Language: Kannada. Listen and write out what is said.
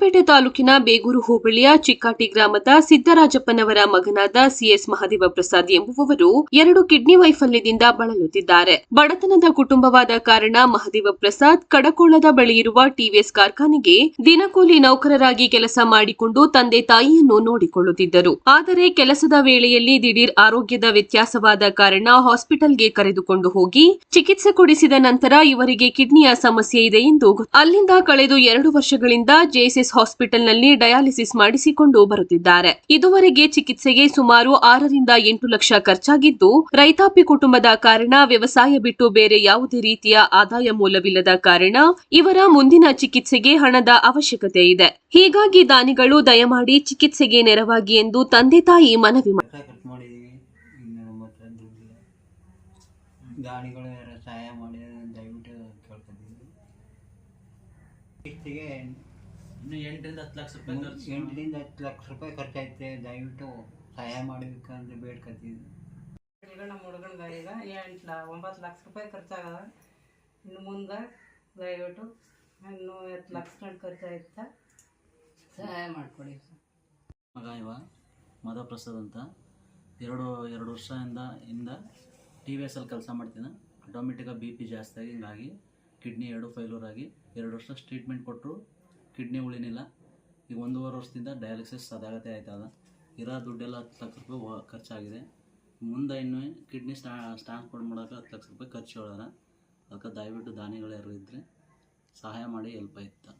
ಹೊಸಪೇಟೆ ತಾಲೂಕಿನ ಬೇಗೂರು ಹೋಬಳಿಯ ಚಿಕ್ಕಾಟಿ ಗ್ರಾಮದ ಸಿದ್ದರಾಜಪ್ಪನವರ ಮಗನಾದ ಸಿಎಸ್ ಮಹದೇವ ಪ್ರಸಾದ್ ಎಂಬುವವರು 2 ಕಿಡ್ನಿ ವೈಫಲ್ಯದಿಂದ ಬಳಲುತ್ತಿದ್ದಾರೆ. ಬಡತನದ ಕುಟುಂಬವಾದ ಕಾರಣ ಮಹದೇವ ಪ್ರಸಾದ್ ಕಡಕೋಳದ ಬಳಿ ಇರುವ ಟಿವಿಎಸ್ ಕಾರ್ಖಾನೆಗೆ ದಿನಕೂಲಿ ನೌಕರರಾಗಿ ಕೆಲಸ ಮಾಡಿಕೊಂಡು ತಂದೆ ತಾಯಿಯನ್ನು ನೋಡಿಕೊಳ್ಳುತ್ತಿದ್ದರು. ಆದರೆ ಕೆಲಸದ ವೇಳೆಯಲ್ಲಿ ದಿಢೀರ್ ಆರೋಗ್ಯದ ವ್ಯತ್ಯಾಸವಾದ ಕಾರಣ ಹಾಸ್ಪಿಟಲ್ಗೆ ಕರೆದುಕೊಂಡು ಹೋಗಿ ಚಿಕಿತ್ಸೆ ಕೊಡಿಸಿದ ನಂತರ ಇವರಿಗೆ ಕಿಡ್ನಿಯ ಸಮಸ್ಯೆ ಇದೆ ಎಂದು ಅಲ್ಲಿಂದ ಕಳೆದು 2 ವರ್ಷಗಳಿಂದ ಜೆಎಸ್ಎಸ್ ಹಾಸ್ಪಿಟಲ್ನಲ್ಲಿ ಡಯಾಲಿಸಿಸ್ ಮಾಡಿಸಿಕೊಂಡು ಬರುತ್ತಿದ್ದಾರೆ. ಇದುವರೆಗೆ ಚಿಕಿತ್ಸೆಗೆ ಸುಮಾರು 6 ರಿಂದ 8 ಲಕ್ಷ ಖರ್ಚಾಗಿದ್ದು, ರೈತಾಪಿ ಕುಟುಂಬದ ಕಾರಣ ವ್ಯವಸಾಯ ಬಿಟ್ಟು ಬೇರೆ ಯಾವುದೇ ರೀತಿಯ ಆದಾಯ ಮೂಲವಿಲ್ಲದ ಕಾರಣ ಇವರ ಮುಂದಿನ ಚಿಕಿತ್ಸೆಗೆ ಹಣದ ಅವಶ್ಯಕತೆ ಇದೆ. ಹೀಗಾಗಿ ದಾನಿಗಳು ದಯಮಾಡಿ ಚಿಕಿತ್ಸೆಗೆ ನೆರವಾಗಿ ಎಂದು ತಂದೆ ತಾಯಿ ಮನವಿ ದಾನಿಗಳು ಸಹಾಯ ಮಾಡಿ ದಯವಿಟ್ಟು ಕೇಳ್ತಿದ್ದೀವಿ. ಇಷ್ಟಿಗೆ ಇನ್ನು 8 ರಿಂದ 10 ಲಕ್ಷ ರೂಪಾಯಿ ಖರ್ಚು 8 ರಿಂದ 10 ಲಕ್ಷ ರೂಪಾಯಿ ಖರ್ಚಾಯ್ತೆ. ದಯವಿಟ್ಟು ಸಹಾಯ ಮಾಡಬೇಕಂತ ಬೇಡ್ಕೊತೀವಿ. ನಮ್ಮ ಹುಡುಗನ ಈಗ 9 ಲಕ್ಷ ರೂಪಾಯಿ ಖರ್ಚಾಗದ. ಇನ್ನು ಮುಂದೆ ದಯವಿಟ್ಟು ಇನ್ನು 10 ಲಕ್ಷ ಖರ್ಚಾಯ್ತಾ ಸಹಾಯ ಮಾಡಿಕೊಡಿ. ಮಗ ಇವ ಮಹದೇವ ಪ್ರಸಾದ್ ಅಂತ ಎರಡು ವರ್ಷದಿಂದ TVS ಅಲ್ಲಿ ಕೆಲಸ ಮಾಡ್ತೀನಿ. ಆಟೋಮೆಟಿಕಾಗಿ BP ಜಾಸ್ತಿ ಆಗಿ ಹಿಂಗಾಗಿ ಕಿಡ್ನಿ 2 ಫೈಲೂರ್ ಆಗಿ 2 ವರ್ಷ ಟ್ರೀಟ್ಮೆಂಟ್ ಕೊಟ್ಟರು. ಕಿಡ್ನಿ ಉಳಿನಿಲ್ಲ. ಈಗ 1.5 ವರ್ಷದಿಂದ ಡಯಾಲಿಸಿಸ್ ಅದಾಗತ್ತೆ ಆಯ್ತದ. ಇರೋ ದುಡ್ಡೆಲ್ಲ 10 ಲಕ್ಷ ರೂಪಾಯಿ ಖರ್ಚಾಗಿದೆ. ಮುಂದೆ ಇನ್ನು ಕಿಡ್ನಿ ಟ್ರಾನ್ಸ್ಫರ್ ಮಾಡೋಕೆ 10 ಲಕ್ಷ ರೂಪಾಯಿ ಖರ್ಚು ಹೇಳೋಣ. ಅದಕ್ಕೆ ದಯವಿಟ್ಟು ದಾನಿಗಳು ಯಾರು ಇದ್ದರೆ ಸಹಾಯ ಮಾಡಿ ಹೆಲ್ಪ್ ಆಯ್ತು.